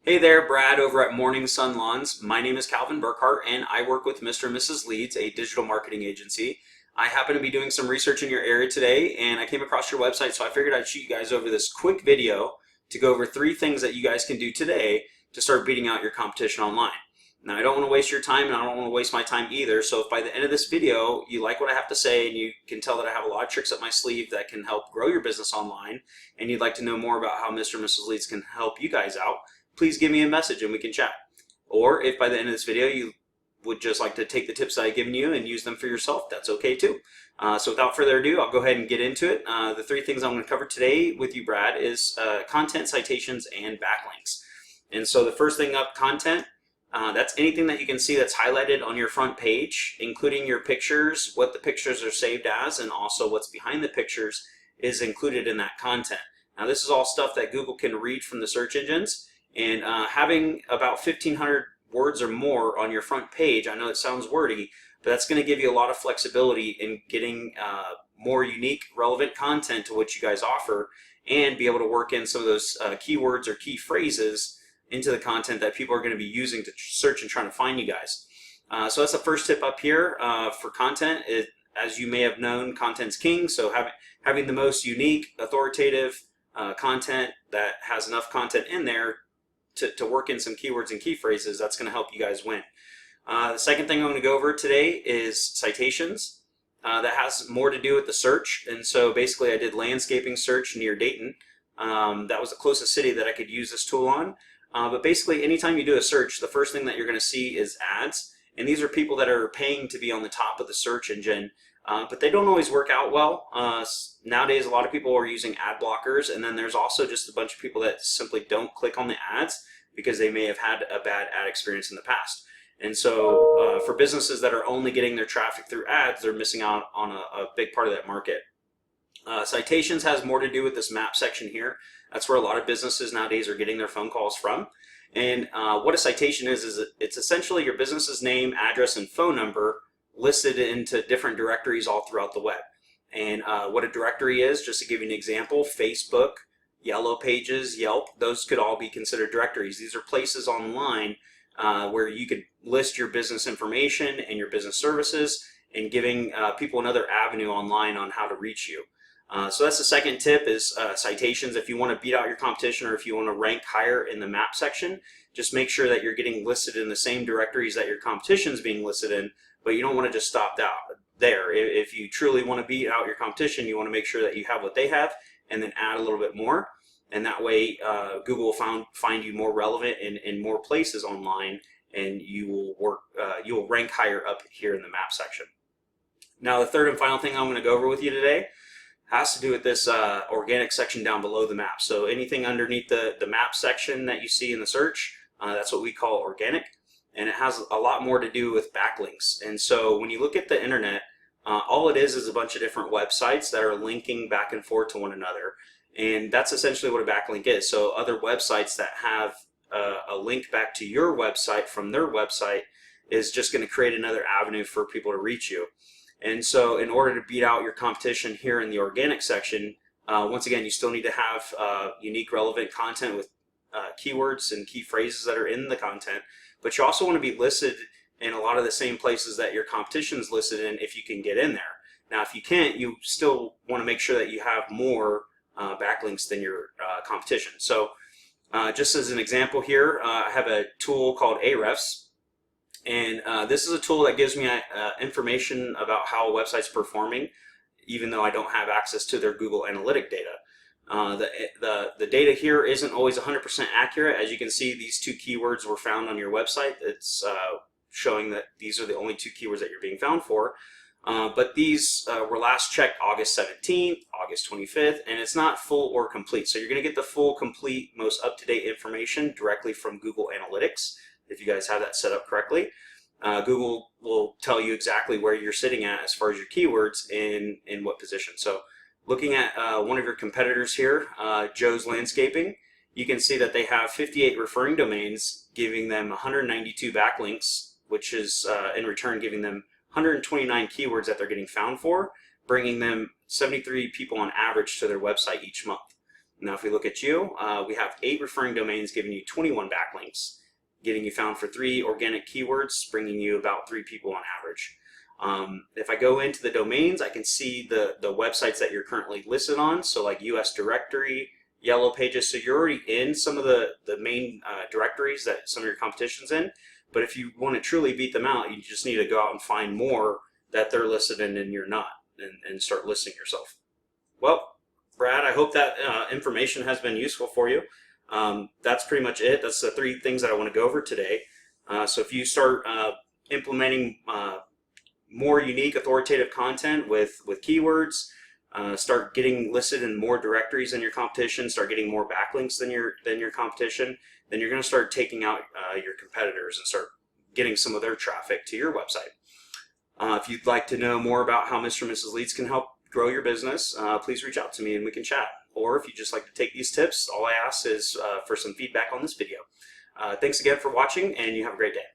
Hey there, Brad over at Morning Sun Lawns. My name is Calvin Burkhart and I work with Mr. and Mrs. Leeds, a digital marketing agency. I happen to be doing some research in your area today and I came across your website, so I figured I'd shoot you guys over this quick video to go over 3 things that you guys can do today to start beating out your competition online. Now, I don't want to waste your time and I don't want to waste my time either, so if by the end of this video you like what I have to say and you can tell that I have a lot of tricks up my sleeve that can help grow your business online and you'd like to know more about how Mr. and Mrs. Leeds can help you guys out, please give me a message and we can chat. Or if by the end of this video you would just like to take the tips that I've given you and use them for yourself, that's okay too. So without further ado, I'll go ahead and get into it. The 3 things I'm going to cover today with you, Brad, is content, citations, and backlinks. And so the first thing up, content. That's anything that you can see that's highlighted on your front page, including your pictures, what the pictures are saved as, and also what's behind the pictures is included in that content. Now, this is all stuff that Google can read from the search engines. And having about 1,500 words or more on your front page, I know it sounds wordy, but that's going to give you a lot of flexibility in getting more unique, relevant content to what you guys offer, and be able to work in some of those keywords or key phrases into the content that people are going to be using to search and trying to find you guys. So that's the first tip up here for content. As you may have known, content's king, so having the most unique, authoritative content that has enough content in there to work in some keywords and key phrases, that's going to help you guys win. The second thing I'm going to go over today is citations. That has more to do with the search. And so basically I did landscaping search near Dayton. That was the closest city that I could use this tool on. But basically anytime you do a search, the first thing that you're going to see is ads. And these are people that are paying to be on the top of the search engine. But they don't always work out well. Nowadays, a lot of people are using ad blockers, and then there's also just a bunch of people that simply don't click on the ads because they may have had a bad ad experience in the past. And so for businesses that are only getting their traffic through ads, they're missing out on a big part of that market. Citations has more to do with this map section here. That's where a lot of businesses nowadays are getting their phone calls from. And what a citation is it's essentially your business's name, address, and phone number listed into different directories all throughout the web. And what a directory is, just to give you an example, Facebook, Yellow Pages, Yelp, those could all be considered directories. These are places online where you could list your business information and your business services and giving people another avenue online on how to reach you. So that's the second tip is citations. If you want to beat out your competition or if you want to rank higher in the map section, just make sure that you're getting listed in the same directories that your competition is being listed in, but you don't want to just stop there. If you truly want to beat out your competition, you want to make sure that you have what they have and then add a little bit more. And that way Google will find you more relevant in more places online, and you will rank higher up here in the map section. Now, the third and final thing I'm going to go over with you today has to do with this organic section down below the map. So anything underneath the map section that you see in the search, that's what we call organic. And it has a lot more to do with backlinks. And so when you look at the internet, all it is a bunch of different websites that are linking back and forth to one another. And that's essentially what a backlink is. So other websites that have a link back to your website from their website is just going to create another avenue for people to reach you. And so in order to beat out your competition here in the organic section, once again, you still need to have unique, relevant content with keywords and key phrases that are in the content. But you also want to be listed in a lot of the same places that your competition is listed in if you can get in there. Now, if you can't, you still want to make sure that you have more backlinks than your competition. So just as an example here, I have a tool called Ahrefs. And this is a tool that gives me information about how a website's performing, even though I don't have access to their Google Analytic data. The data here isn't always 100% accurate. As you can see, these 2 keywords were found on your website. It's showing that these are the only 2 keywords that you're being found for. But these were last checked August 17th, August 25th, and it's not full or complete. So you're going to get the full, complete, most up-to-date information directly from Google Analytics if you guys have that set up correctly. Google will tell you exactly where you're sitting at as far as your keywords in what position. So looking at one of your competitors here, Joe's Landscaping, you can see that they have 58 referring domains, giving them 192 backlinks, which is in return giving them 129 keywords that they're getting found for, bringing them 73 people on average to their website each month. Now, if we look at you, we have 8 referring domains giving you 21 backlinks, getting you found for 3 organic keywords, bringing you about 3 people on average. If I go into the domains, I can see the websites that you're currently listed on. So like US Directory, Yellow Pages. So you're already in some of the main directories that some of your competition's in. But if you want to truly beat them out, you just need to go out and find more that they're listed in and you're not, and start listing yourself. Well, Brad, I hope that information has been useful for you. That's pretty much it. That's the 3 things that I want to go over today. So if you start implementing more unique authoritative content with keywords, start getting listed in more directories than your competition, start getting more backlinks than your competition, then you're going to start taking out your competitors and start getting some of their traffic to your website. If you'd like to know more about how Mr. and Mrs. Leeds can help grow your business, please reach out to me and we can chat. Or if you just like to take these tips, all I ask is for some feedback on this video. Thanks again for watching, and you have a great day.